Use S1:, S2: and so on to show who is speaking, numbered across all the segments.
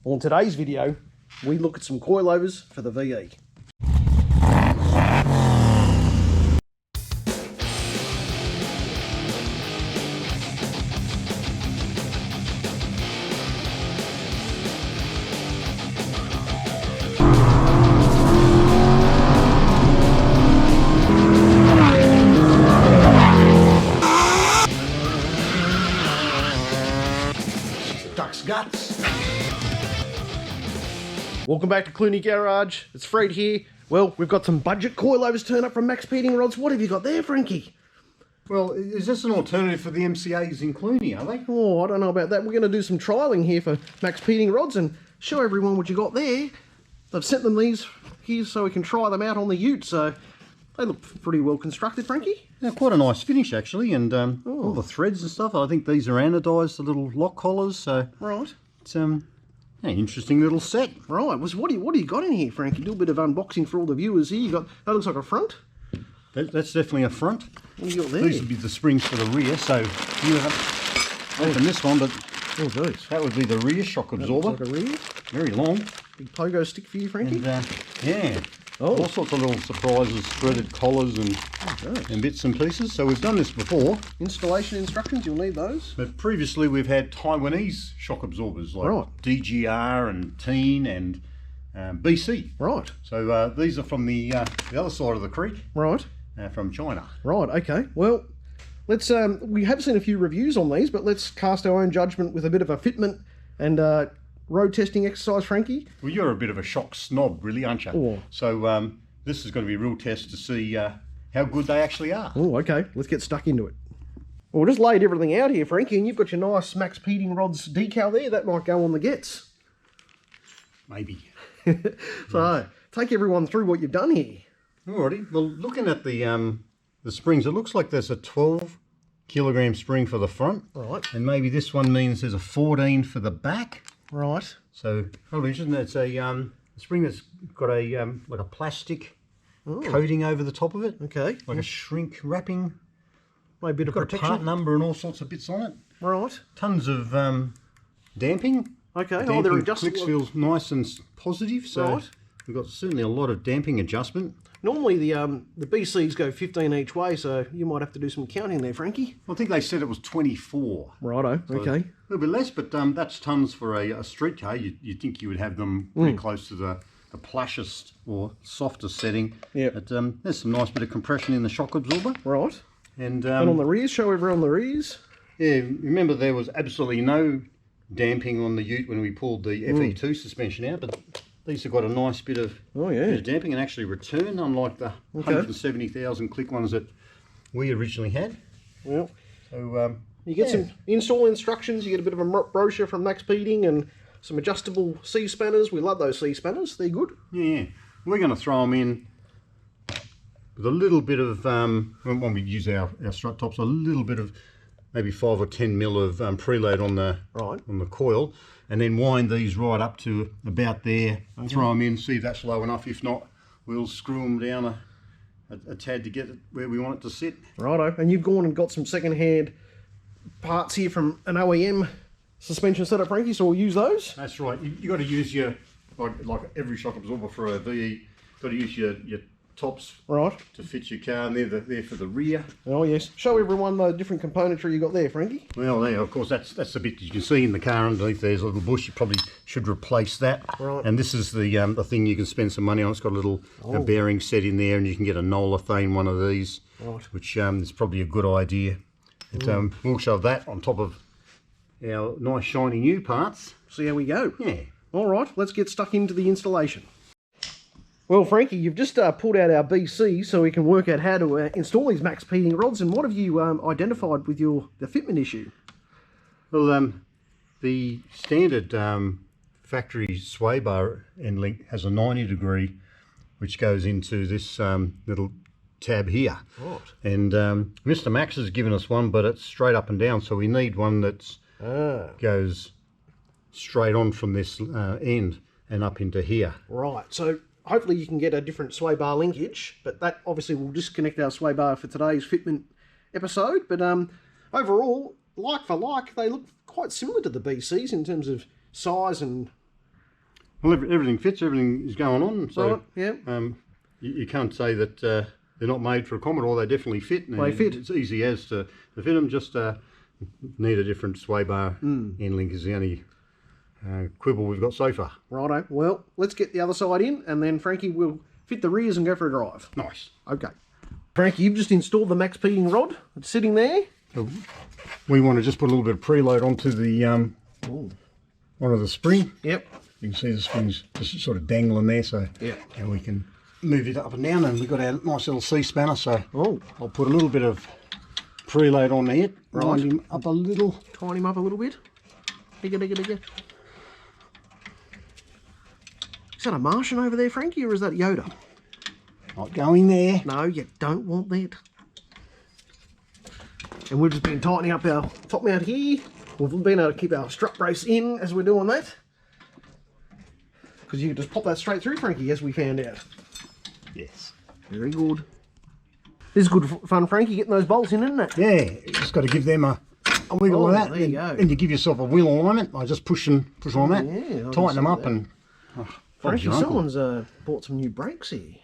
S1: Well, in today's video, we look at some coilovers for the VE. Duck's guts. Welcome back to Clooney Garage. It's Fred here. Well, we've got some budget coilovers turned up from MaxPeeding rods. What have you got there, Frankie?
S2: Well, is this an alternative for the MCAs in Clooney, are they?
S1: Oh, I don't know about that. We're going to do some trialling here for MaxPeeding rods and show everyone what you got there. They've sent them these here so we can try them out on the ute, so they look pretty well constructed, Frankie.
S2: Yeah, quite a nice finish actually, and all the threads and stuff. I think these are anodised, the little lock collars. So
S1: right,
S2: it's an interesting little set.
S1: Right. What do you got in here, Frankie? Do a bit of unboxing for all the viewers here. You got that looks like a front.
S2: That's definitely a front.
S1: What do you got there?
S2: These would be the springs for the rear. So you have open this one, but that would be the rear shock absorber.
S1: Like a rear.
S2: Very long.
S1: Big pogo stick for you, Frankie.
S2: And, yeah. All sorts of little surprises, threaded collars and bits and pieces. So we've done this before.
S1: Installation instructions, you'll need those.
S2: But previously we've had Taiwanese shock absorbers like DGR and Teen and BC.
S1: Right.
S2: So these are from the other side of the creek.
S1: Right.
S2: From China.
S1: Right, okay. Well, let's we have seen a few reviews on these, but let's cast our own judgment with a bit of a fitment and road testing exercise, Frankie.
S2: Well, you're a bit of a shock snob, really, aren't you?
S1: Oh.
S2: So this is going to be a real test to see how good they actually are.
S1: Oh, okay. Let's get stuck into it. Well, we just laid everything out here, Frankie, and you've got your nice MaxPeeding rods decal there. That might go on the gets.
S2: Maybe.
S1: So, take everyone through what you've done here.
S2: Alrighty. Well, looking at the springs, it looks like there's a 12 kilogram spring for the front.
S1: Right.
S2: And maybe this one means there's a 14 for the back.
S1: Right.
S2: So probably interesting. It's a spring that's got a like a plastic coating over the top of it.
S1: Okay.
S2: Like a shrink wrapping.
S1: Maybe a bit of protection.
S2: Got a part number and all sorts of bits on it.
S1: Right.
S2: Tons of damping.
S1: Okay.
S2: Damping
S1: They're adjustable.
S2: clicks feels nice and positive. So we've got certainly a lot of damping adjustment.
S1: Normally the BCs go 15 each way, so you might have to do some counting there, Frankie.
S2: I think they said it was 24.
S1: Righto,
S2: so
S1: okay.
S2: A little bit less, but that's tons for a street car. You'd think you would have them pretty close to the plashest or softest setting.
S1: Yeah.
S2: But there's some nice bit of compression in the shock absorber.
S1: Right.
S2: And
S1: on the rears, show everyone the rears.
S2: Yeah, remember there was absolutely no damping on the ute when we pulled the FE2 suspension out, but these have got a nice bit of, bit of damping and actually return, unlike the 170,000 click ones that we originally had.
S1: Well,
S2: so
S1: you get some install instructions. You get a bit of a brochure from MaxPeeding and some adjustable C spanners. We love those C spanners. They're good.
S2: Yeah, we're going to throw them in with a little bit of when we use our strut tops, a little bit of maybe 5 or 10 mil of preload on the coil. And then wind these right up to about there, throw them in, see if that's low enough. If not, we'll screw them down a tad to get it where we want it to sit.
S1: Righto, and you've gone and got some second-hand parts here from an OEM suspension setup, Frankie, so we'll use those.
S2: That's right. You got to use your, like every shock absorber for a VE, got to use your tops to fit your car, and they're there for the rear.
S1: Oh yes. Show everyone the different componentry you got there, Frankie.
S2: Well, there, of course, that's the bit you can see in the car underneath. There's a little bush. You probably should replace that.
S1: Right.
S2: And this is the thing you can spend some money on. It's got a little bearing set in there, and you can get a Nolathane one of these, which is probably a good idea. And, we'll shove that on top of our nice shiny new parts.
S1: See how we go.
S2: Yeah. All
S1: right, let's get stuck into the installation. Well, Frankie, you've just pulled out our BC so we can work out how to install these MaxPeeding rods. And what have you identified with the fitment issue?
S2: Well, the standard factory sway bar end link has a 90 degree, which goes into this little tab here. Right. And Mr. Max has given us one, but it's straight up and down, so we need one that's goes straight on from this end and up into here. Right.
S1: So hopefully you can get a different sway bar linkage, but that obviously will disconnect our sway bar for today's fitment episode. But overall, like for like, they look quite similar to the BCs in terms of size and
S2: Well, everything fits, everything is going on. So
S1: Right, yeah.
S2: you can't say that they're not made for a Commodore. They definitely fit.
S1: They fit.
S2: It's easy as to fit them. Just need a different sway bar end link is the only quibble we've got so far.
S1: Righto. Well, let's get the other side in, and then Frankie will fit the rears and go for a drive.
S2: Nice.
S1: Okay. Frankie, you've just installed the MaxPeeding rod. It's sitting there.
S2: So we want to just put a little bit of preload onto the onto the spring.
S1: Yep.
S2: You can see the spring's just sort of dangling there, so and we can move it up and down, and we've got our nice little C-spanner, so I'll put a little bit of preload on there, wind him up a little.
S1: Tine him up a little bit. Digga, digga, digga. Is that a Martian over there, Frankie, or is that Yoda?
S2: Not going there.
S1: No, you don't want that. And we've just been tightening up our top mount here. We've been able to keep our strut brace in as we're doing that. Because you can just pop that straight through, Frankie, as we found out.
S2: Yes.
S1: Very good. This is good fun, Frankie, getting those bolts in, isn't it?
S2: Yeah, you just got to give them a wiggle like that.
S1: There you go.
S2: And you give yourself a wheel alignment by just push on that.
S1: Yeah,
S2: tighten them up and...
S1: Frankie, someone's bought some new brakes here.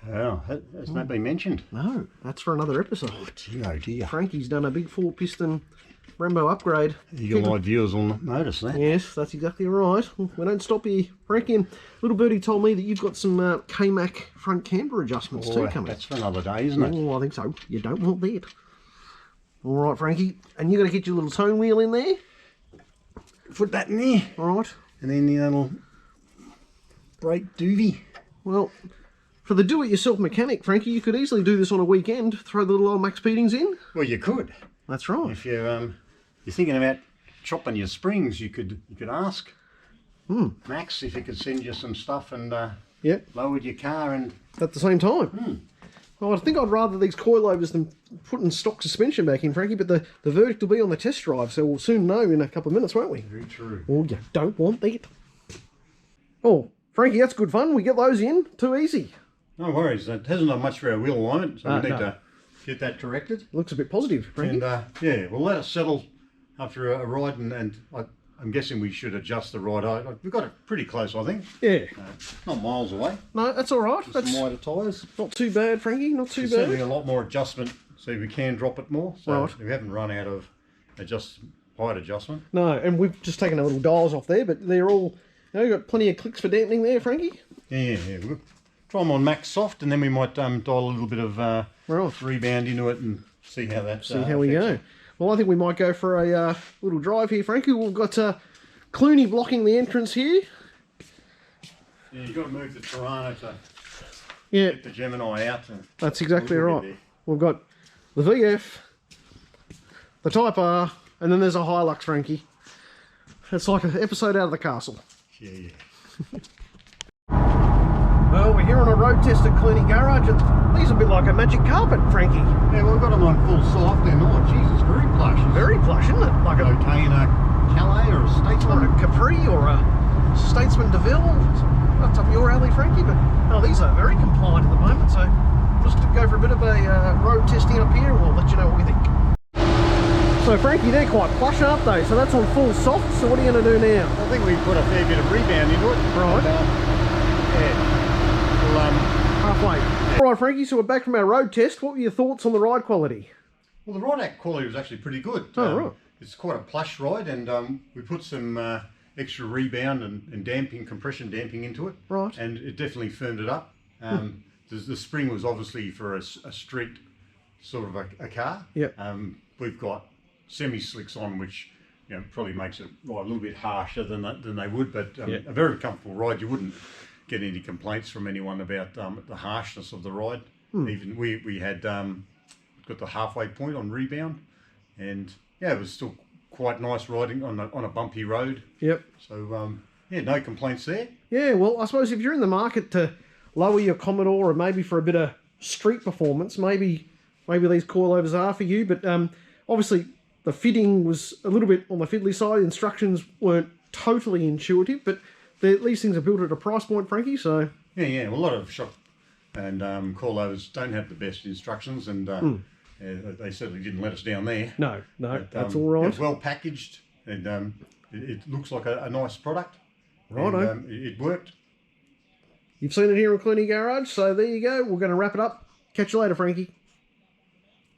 S2: Oh, hasn't that been mentioned?
S1: No, that's for another episode.
S2: Oh dear.
S1: Frankie's done a big 4-piston Brembo upgrade.
S2: Eagle-eyed viewers will notice that.
S1: Yes, that's exactly right. We don't stop here, Frankie. And Little Birdie told me that you've got some K-Mac front camber adjustments too coming.
S2: That's for another day, isn't it?
S1: Oh, I think so. You don't want that. All right, Frankie. And you got to get your little tone wheel in there.
S2: Put that in there.
S1: All right.
S2: And then the little brake doovie.
S1: Well, for the do-it-yourself mechanic, Frankie, you could easily do this on a weekend. Throw the little old MaxPeedings in.
S2: Well, you could.
S1: That's right.
S2: If you're thinking about chopping your springs, you could ask Max if he could send you some stuff and lowered your car and
S1: at the same time. Well, I think I'd rather these coilovers than putting stock suspension back in, Frankie, but the verdict will be on the test drive, so we'll soon know in a couple of minutes, won't we?
S2: Very true.
S1: Oh, you don't want that. Oh, Frankie, that's good fun. We get those in. Too easy.
S2: No worries. It hasn't done much for our wheel alignment, so we need to get that corrected.
S1: Looks a bit positive, Frankie.
S2: And yeah, we'll let it settle after a ride, and I'm guessing we should adjust the ride. We've got it pretty close, I think.
S1: Yeah.
S2: Not miles away.
S1: No, that's all right.
S2: Just
S1: That's
S2: some wider tyres.
S1: not too bad, Frankie. Not too
S2: There's
S1: bad.
S2: certainly a lot more adjustment, so we can drop it more. So
S1: Right.
S2: we haven't run out of height adjustment.
S1: No, and we've just taken our little dials off there, but they're all, you've got plenty of clicks for dampening there, Frankie.
S2: Yeah. We'll try them on max soft, and then we might dial a little bit of rebound into it and see how that.
S1: See how we go. Well, I think we might go for a little drive here, Frankie. We've got Clooney blocking the entrance here.
S2: Yeah, you've got to move the Tirana to
S1: get
S2: the Gemini out.
S1: That's exactly right. We've got the VF, the Type R, and then there's a Hilux, Frankie. It's like an episode out of the castle.
S2: Yeah.
S1: Well, we're here on a road test at Clooney Garage, and these are a bit like a magic carpet, Frankie.
S2: Yeah, well, we've got them on full soft. They're not. Jesus, very plush.
S1: Very plush, isn't it? Like
S2: okay in a Calais or a Statesman.
S1: Or a Capri or a Statesman DeVille. That's up your alley, Frankie, but no, these are very compliant at the moment, so just to go for a bit of a road testing up here, and we'll let you know what we think. So, Frankie, they're quite plush, aren't they? So that's on full soft, so what are you going to do now?
S2: I think we put a fair bit of rebound into it.
S1: Right.
S2: And,
S1: halfway. Yeah. All right, Frankie, so we're back from our road test. What were your thoughts on the ride quality?
S2: Well, the ride quality was actually pretty good.
S1: Oh, right.
S2: It's quite a plush ride, and we put some extra rebound and damping, compression damping into it.
S1: Right.
S2: And it definitely firmed it up. The spring was obviously for a street sort of a car.
S1: Yep.
S2: We've got semi-slicks on, which probably makes it ride a little bit harsher than they would, but a very comfortable ride. You wouldn't get any complaints from anyone about the harshness of the ride. Even we had got the halfway point on rebound, and it was still quite nice riding on a bumpy road. Yep. So no complaints there. Yeah,
S1: well, I suppose if you're in the market to lower your Commodore, or maybe for a bit of street performance, maybe these coilovers are for you. But obviously the fitting was a little bit on the fiddly side. Instructions weren't totally intuitive, but these things are built at a price point, Frankie. So
S2: well, a lot of shop and coilovers don't have the best instructions, and they certainly didn't let us down there.
S1: No, but, that's all right.
S2: It's well packaged, and it looks like a nice product.
S1: Righto.
S2: And, it worked.
S1: You've seen it here in Clooney Garage, so there you go. We're going to wrap it up. Catch you later, Frankie.